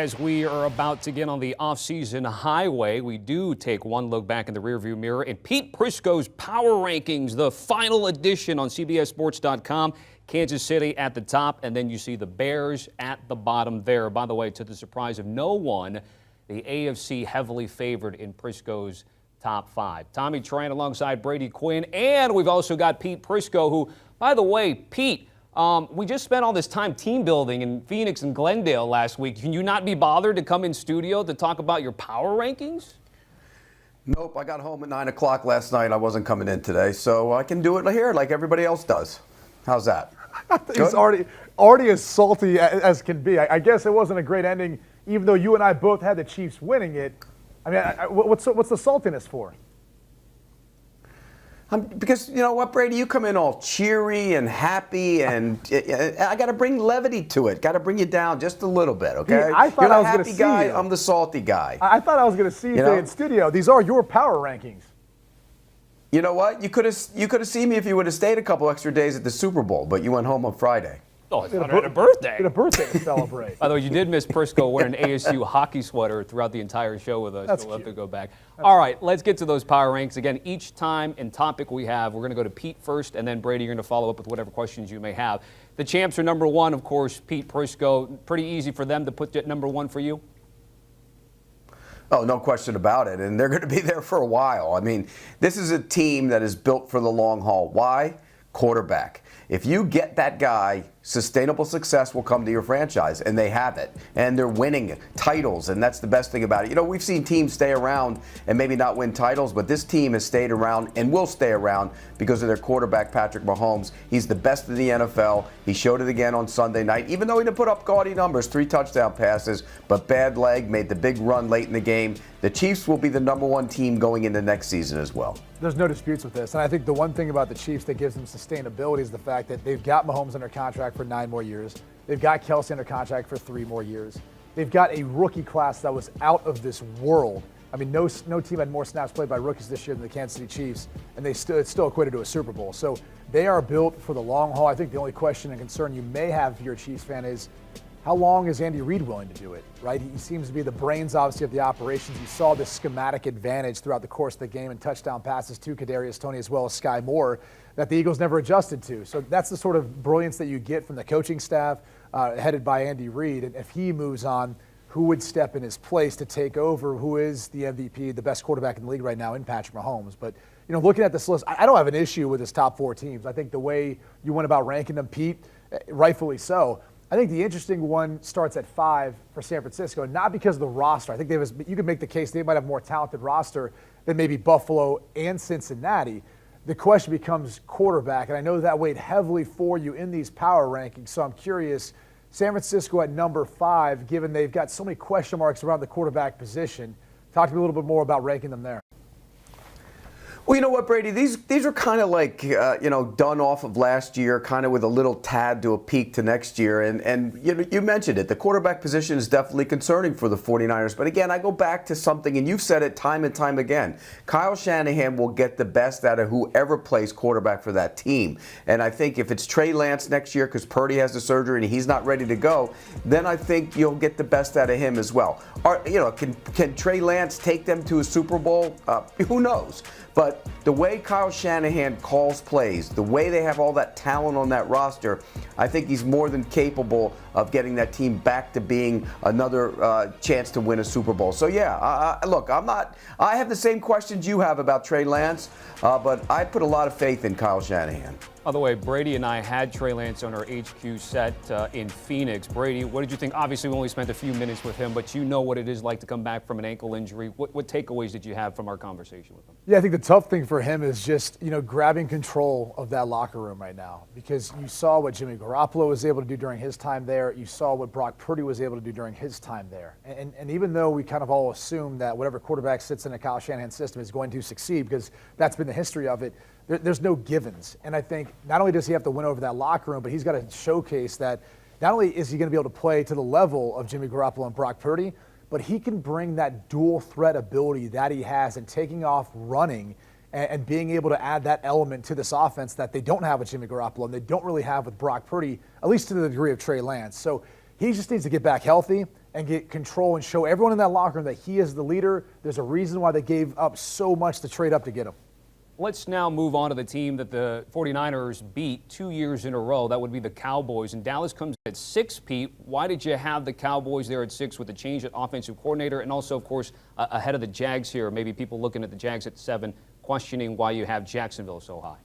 as we are about to get on the off-season highway, we do take one look back in the rearview mirror and Pete Prisco's Power Rankings, the final edition on CBSSports.com. Kansas City at the top, and then you see the Bears at the bottom there. By the way, to the surprise of no one, the AFC heavily favored in Prisco's top five. Tommy Tran alongside Brady Quinn, and we've also got Pete Prisco, who, by the way, Pete, we just spent all this time team building in Phoenix and Glendale last week. Can you not be bothered to come in studio to talk about your power rankings? Nope, I got home at 9 o'clock last night. I wasn't coming in today, so I can do it here like everybody else does. How's that? He's already as salty as can be. I guess it wasn't a great ending, even though you and I both had the Chiefs winning it. I mean, what's the saltiness for? Because you know what, Brady, you come in all cheery and happy, and I got to bring levity to it. Got to bring you down just a little bit, okay? I thought You're I the was happy going to see guy. you. I'm the salty guy. I thought I was going to see you today in studio. These are your power rankings. You know what? You could have seen me if you would have stayed a couple extra days at the Super Bowl, but you went home on Friday. Oh, I thought I had a birthday. Had a birthday to celebrate. By the way, you did miss Prisco wearing an ASU hockey sweater throughout the entire show with us. That's We'll have cute. to go back. All right, let's get to those power ranks. Again, each time and topic we have, we're going to go to Pete first, and then Brady, you're going to follow up with whatever questions you may have. The champs are number one, of course, Pete Prisco. Pretty easy for them to put at number one for you? Oh, no question about it. And they're going to be there for a while. I mean, this is a team that is built for the long haul. Why? Quarterback. If you get that guy, sustainable success will come to your franchise, and they have it. And they're winning titles, and that's the best thing about it. You know, we've seen teams stay around and maybe not win titles, but this team has stayed around and will stay around because of their quarterback, Patrick Mahomes. He's the best in the NFL. He showed it again on Sunday night, even though he didn't put up gaudy numbers, 3 touchdown passes, but bad leg, made the big run late in the game. The Chiefs will be the number one team going into next season as well. There's no disputes with this. And I think the one thing about the Chiefs that gives them sustainability is the fact that they've got Mahomes under contract for 9 more years. They've got Kelce under contract for 3 more years. They've got a rookie class that was out of this world. I mean, no team had more snaps played by rookies this year than the Kansas City Chiefs, and it's still equated to a Super Bowl. So they are built for the long haul. I think the only question and concern you may have if you're a Chiefs fan is, how long is Andy Reid willing to do it, right? He seems to be the brains, obviously, of the operations. You saw this schematic advantage throughout the course of the game and touchdown passes to Kadarius Toney as well as Sky Moore that the Eagles never adjusted to. So that's the sort of brilliance that you get from the coaching staff headed by Andy Reid. And if he moves on, who would step in his place to take over? Who is the MVP, the best quarterback in the league right now in Patrick Mahomes? But, you know, looking at this list, I don't have an issue with his top 4 teams. I think the way you went about ranking them, Pete, rightfully so. I think the interesting one starts at 5 for San Francisco, not because of the roster. I think you could make the case they might have a more talented roster than maybe Buffalo and Cincinnati. The question becomes quarterback, and I know that weighed heavily for you in these power rankings, so I'm curious, San Francisco at number 5, given they've got so many question marks around the quarterback position. Talk to me a little bit more about ranking them there. Well, you know what, Brady? These are kind of like, done off of last year, kind of with a little tad to a peak to next year. And you mentioned it. The quarterback position is definitely concerning for the 49ers. But again, I go back to something, and you've said it time and time again. Kyle Shanahan will get the best out of whoever plays quarterback for that team. And I think if it's Trey Lance next year because Purdy has the surgery and he's not ready to go, then I think you'll get the best out of him as well. Can Trey Lance take them to a Super Bowl? Who knows? But the way Kyle Shanahan calls plays, the way they have all that talent on that roster, I think he's more than capable of getting that team back to being another chance to win a Super Bowl. So, yeah, look, I have the same questions you have about Trey Lance, but I put a lot of faith in Kyle Shanahan. By the way, Brady and I had Trey Lance on our HQ set in Phoenix. Brady, what did you think? Obviously, we only spent a few minutes with him, but you know what it is like to come back from an ankle injury. What takeaways did you have from our conversation with him? Yeah, I think the tough thing for him is just, grabbing control of that locker room right now, because you saw what Jimmy Garoppolo was able to do during his time there. You saw what Brock Purdy was able to do during his time there. And even though we kind of all assume that whatever quarterback sits in a Kyle Shanahan system is going to succeed, because that's been the history of it, there's no givens. And I think not only does he have to win over that locker room, but he's got to showcase that not only is he going to be able to play to the level of Jimmy Garoppolo and Brock Purdy, but he can bring that dual threat ability that he has in taking off running and being able to add that element to this offense that they don't have with Jimmy Garoppolo and they don't really have with Brock Purdy, at least to the degree of Trey Lance. So he just needs to get back healthy, and get control and show everyone in that locker room that he is the leader, there's a reason why they gave up so much to trade up to get him. Let's now move on to the team that the 49ers beat 2 years in a row. That would be the Cowboys. And Dallas comes at 6, Pete. Why did you have the Cowboys there at 6 with the change at offensive coordinator? And also, of course, ahead of the Jags here. Maybe people looking at the Jags at 7, questioning why you have Jacksonville so high.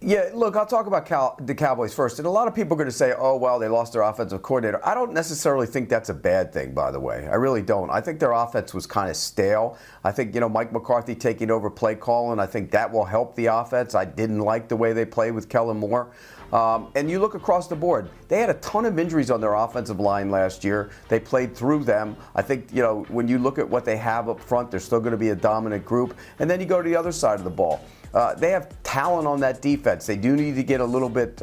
Yeah, look, I'll talk about the Cowboys first. And a lot of people are going to say, oh, well, they lost their offensive coordinator. I don't necessarily think that's a bad thing, by the way. I really don't. I think their offense was kind of stale. I think, Mike McCarthy taking over play calling, I think that will help the offense. I didn't like the way they played with Kellen Moore. And you look across the board, they had a ton of injuries on their offensive line last year. They played through them. I think, when you look at what they have up front, they're still going to be a dominant group. And then you go to the other side of the ball. They have talent on that defense. They do need to get a little bit,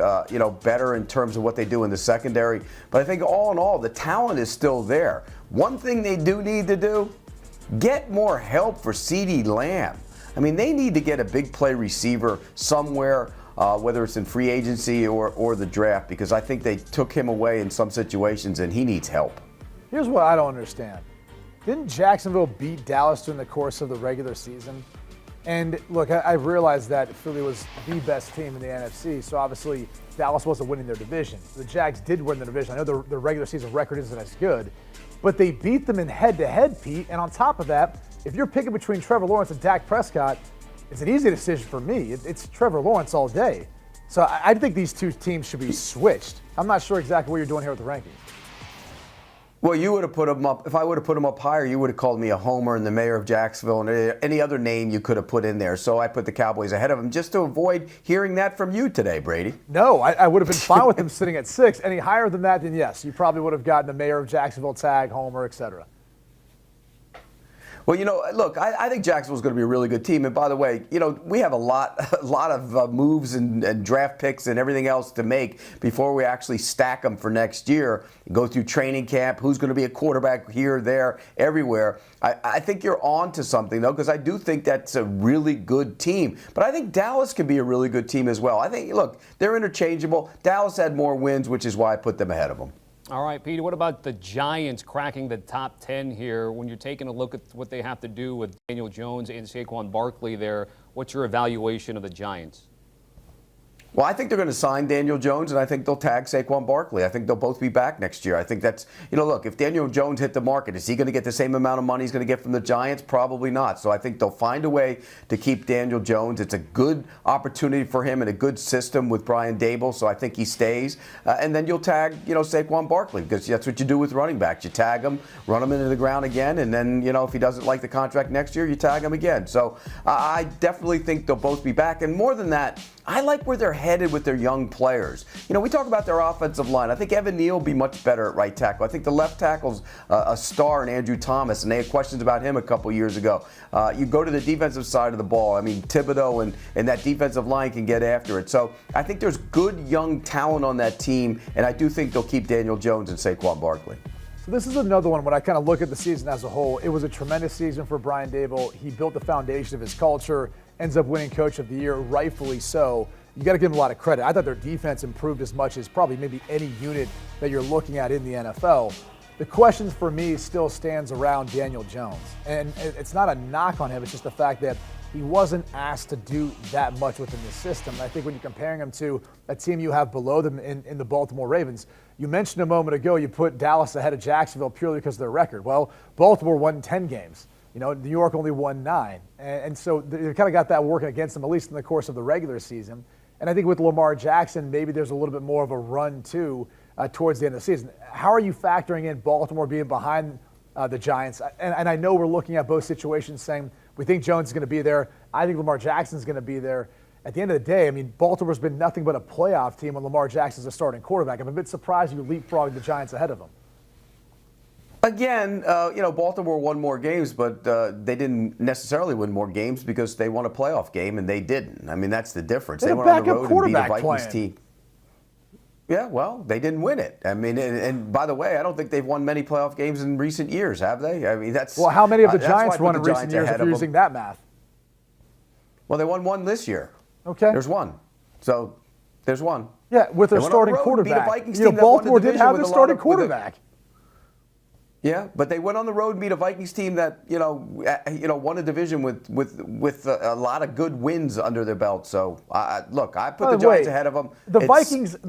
better in terms of what they do in the secondary. But I think all in all, the talent is still there. One thing they do need to do, get more help for CeeDee Lamb. I mean, they need to get a big play receiver somewhere, whether it's in free agency or the draft, because I think they took him away in some situations and he needs help. Here's what I don't understand. Didn't Jacksonville beat Dallas during the course of the regular season? And look, I realized that Philly was the best team in the NFC, so obviously Dallas wasn't winning their division. The Jags did win the division. I know their regular season record isn't as good, but they beat them in head-to-head, Pete. And on top of that, if you're picking between Trevor Lawrence and Dak Prescott, it's an easy decision for me. It's Trevor Lawrence all day. So I think these two teams should be switched. I'm not sure exactly what you're doing here with the rankings. Well, you would have put them up. If I would have put them up higher, you would have called me a homer and the mayor of Jacksonville and any other name you could have put in there. So I put the Cowboys ahead of them just to avoid hearing that from you today, Brady. No, I would have been fine with them sitting at 6. Any higher than that, then yes, you probably would have gotten the mayor of Jacksonville tag, homer, etc. Well, look, I think Jacksonville's going to be a really good team. And by the way, we have a lot of moves and draft picks and everything else to make before we actually stack them for next year. Go through training camp, who's going to be a quarterback here, there, everywhere. I think you're on to something, though, because I do think that's a really good team. But I think Dallas can be a really good team as well. I think, look, they're interchangeable. Dallas had more wins, which is why I put them ahead of them. All right, Peter, what about the Giants cracking the top 10 here? When you're taking a look at what they have to do with Daniel Jones and Saquon Barkley there, what's your evaluation of the Giants? Well, I think they're going to sign Daniel Jones, and I think they'll tag Saquon Barkley. I think they'll both be back next year. I think that's, look, if Daniel Jones hit the market, is he going to get the same amount of money he's going to get from the Giants? Probably not. So I think they'll find a way to keep Daniel Jones. It's a good opportunity for him and a good system with Brian Dable, so I think he stays. And then you'll tag, Saquon Barkley, because that's what you do with running backs. You tag him, run him into the ground again, and then, if he doesn't like the contract next year, you tag him again. So I definitely think they'll both be back. And more than that, I like where they're headed with their young players. We talk about their offensive line. I think Evan Neal will be much better at right tackle. I think the left tackle's a star in Andrew Thomas, and they had questions about him a couple years ago. You go to the defensive side of the ball. I mean, Thibodeau and that defensive line can get after it. So I think there's good young talent on that team, and I do think they'll keep Daniel Jones and Saquon Barkley. So this is another one. When I kind of look at the season as a whole, it was a tremendous season for Brian Dable. He built the foundation of his culture, ends up winning Coach of the Year, rightfully so. You got to give them a lot of credit. I thought their defense improved as much as probably maybe any unit that you're looking at in the NFL. The questions for me still stands around Daniel Jones. And it's not a knock on him. It's just the fact that he wasn't asked to do that much within the system. And I think when you're comparing him to a team you have below them in the Baltimore Ravens, you mentioned a moment ago you put Dallas ahead of Jacksonville purely because of their record. Well, Baltimore won 10 games. New York only won 9. And so they kind of got that working against them, at least in the course of the regular season. And I think with Lamar Jackson, maybe there's a little bit more of a run, too, towards the end of the season. How are you factoring in Baltimore being behind the Giants? And I know we're looking at both situations saying we think Jones is going to be there. I think Lamar Jackson is going to be there. At the end of the day, I mean, Baltimore's been nothing but a playoff team when Lamar Jackson's a starting quarterback. I'm a bit surprised you leapfrogged the Giants ahead of them. Again, Baltimore won more games, but they didn't necessarily win more games because they won a playoff game and they didn't. I mean, that's the difference. They went on the road and beat a Vikings playing. Team. Yeah, well, they didn't win it. I mean, and by the way, I don't think they've won many playoff games in recent years, have they? I mean, that's well. How many of the Giants won in recent years if you're using that math? Well, they won one this year. Okay, there's one. So there's one. Yeah, with their starting quarterback. Baltimore did have their starting quarterback. Yeah, but they went on the road and beat a Vikings team that won a division with a lot of good wins under their belt. So look, I put the Giants ahead of them. The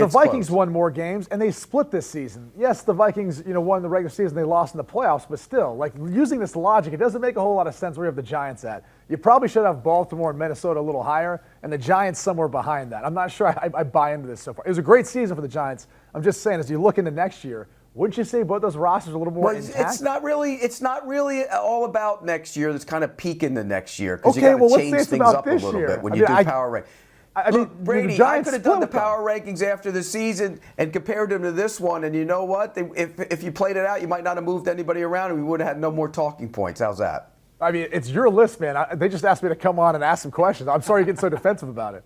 Vikings won more games and they split this season. Yes, the Vikings won the regular season, they lost in the playoffs, but still, like using this logic, it doesn't make a whole lot of sense where you have the Giants at. You probably should have Baltimore and Minnesota a little higher, and the Giants somewhere behind that. I'm not sure I buy into this so far. It was a great season for the Giants. I'm just saying, as you look into next year, wouldn't you say both those rosters are a little more intact? It's not really all about next year. It's kind of peak in the next year because you got to change things up a little bit when you do power rankings. Look, Brady, I could have done the power rankings after the season and compared them to this one, and you know what? If you played it out, you might not have moved anybody around, and we would have had no more talking points. How's that? I mean, it's your list, man. They just asked me to come on and ask some questions. I'm sorry you're getting so defensive about it.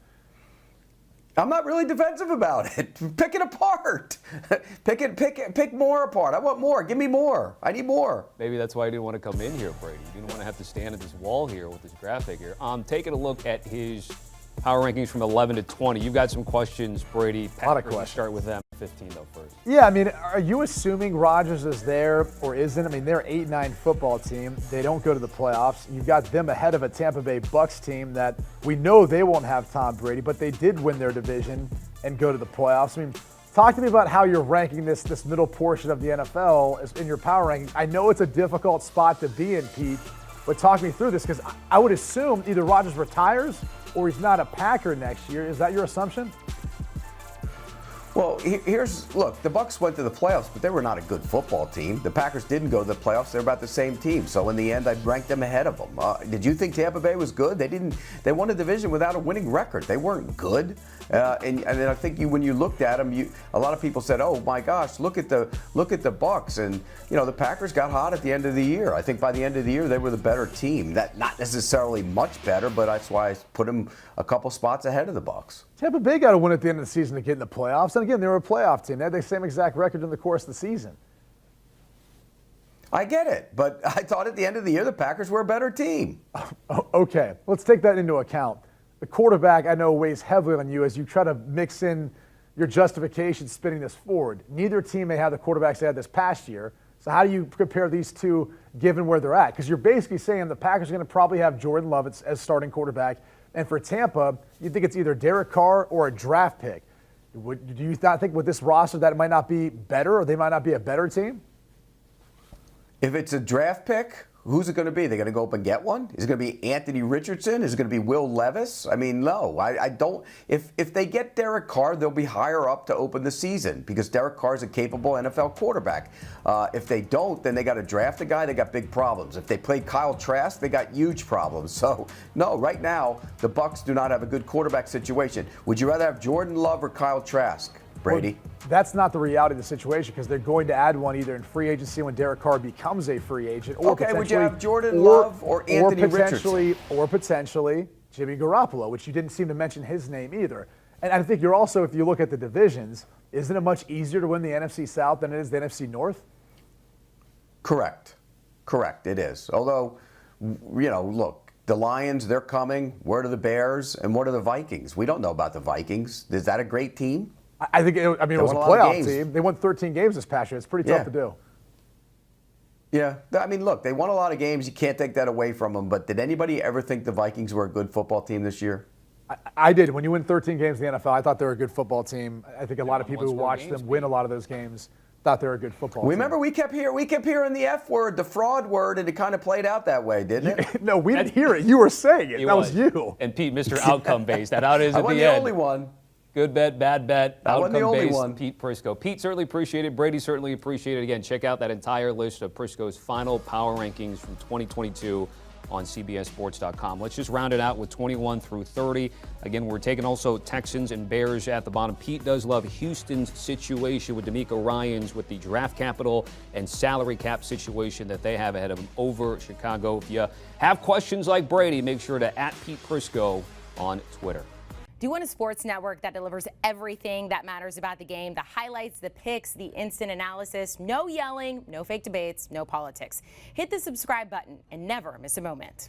I'm not really defensive about it. Pick it apart. Pick more apart. I want more. Give me more. I need more. Maybe that's why he didn't want to come in here, Brady. He didn't want to have to stand at this wall here with this graphic here. Taking a look at his power rankings from 11 to 20. You've got some questions, Brady. A lot of questions. Start with them. 15 though first. Yeah, I mean, are you assuming Rodgers is there or isn't? I mean, they're 8-9 football team. They don't go to the playoffs. You've got them ahead of a Tampa Bay Bucks team that we know they won't have Tom Brady, but they did win their division and go to the playoffs. I mean, talk to me about how you're ranking this middle portion of the NFL in your power ranking. I know it's a difficult spot to be in, Pete, but talk me through this because I would assume either Rodgers retires or he's not a Packer next year. Is that your assumption? Well, look, the Bucs went to the playoffs, but they were not a good football team. The Packers didn't go to the playoffs. They're about the same team. So in the end, I'd rank them ahead of them. Did you think Tampa Bay was good? They won a division without a winning record. They weren't good. And I think when you looked at them, a lot of people said, "Oh my gosh, look at the Bucs." And the Packers got hot at the end of the year. I think by the end of the year, they were the better team. That not necessarily much better, but that's why I put them a couple spots ahead of the Bucs. Tampa Bay got to win at the end of the season to get in the playoffs. And again, they were a playoff team. They had the same exact record in the course of the season. I get it, but I thought at the end of the year the Packers were a better team. Okay, let's take that into account. The quarterback, I know, weighs heavily on you as you try to mix in your justification spinning this forward. Neither team may have the quarterbacks they had this past year. So how do you compare these two given where they're at? Because you're basically saying the Packers are going to probably have Jordan Love as starting quarterback. And for Tampa, you think it's either Derek Carr or a draft pick. Do you not think with this roster that it might not be better or they might not be a better team? If it's a draft pick, who's it going to be? They're going to go up and get one? Is it going to be Anthony Richardson? Is it going to be Will Levis? I mean, no. I don't. If they get Derek Carr, they'll be higher up to open the season because Derek Carr is a capable NFL quarterback. If they don't, then they got to draft a guy. They got big problems. If they play Kyle Trask, they got huge problems. So, no, right now, the Bucs do not have a good quarterback situation. Would you rather have Jordan Love or Kyle Trask, Brady? Well, that's not the reality of the situation because they're going to add one either in free agency when Derek Carr becomes a free agent, or would you have Jordan Love or Anthony Richardson? Or potentially Jimmy Garoppolo, which you didn't seem to mention his name either. And I think you're also, if you look at the divisions, isn't it much easier to win the NFC South than it is the NFC North? Correct, it is. Although, look, the Lions, they're coming. Where are the Bears and what are the Vikings? We don't know about the Vikings. Is that a great team? I think it was a playoff team. They won 13 games this past year. It's pretty tough to do. Yeah. I mean, look, they won a lot of games. You can't take that away from them. But did anybody ever think the Vikings were a good football team this year? I did. When you win 13 games in the NFL, I thought they were a good football team. I think a lot of people who watched them win a lot of those games thought they were a good football team. Remember, we kept hearing the F word, the fraud word, and it kind of played out that way, didn't it? No, we didn't hear it. You were saying it. That was you. And Pete, Mr. Outcome-based. That out is at the end. I wasn't the only one. Good bet, bad bet, outcome-based, Pete Prisco. Pete certainly appreciated. Brady certainly appreciated. Again, check out that entire list of Prisco's final power rankings from 2022 on CBSSports.com. Let's just round it out with 21 through 30. Again, we're taking also Texans and Bears at the bottom. Pete does love Houston's situation with DeMeco Ryans with the draft capital and salary cap situation that they have ahead of them over Chicago. If you have questions like Brady, make sure to @Pete Prisco on Twitter. Do you want a sports network that delivers everything that matters about the game? The highlights, the picks, the instant analysis, no yelling, no fake debates, no politics. Hit the subscribe button and never miss a moment.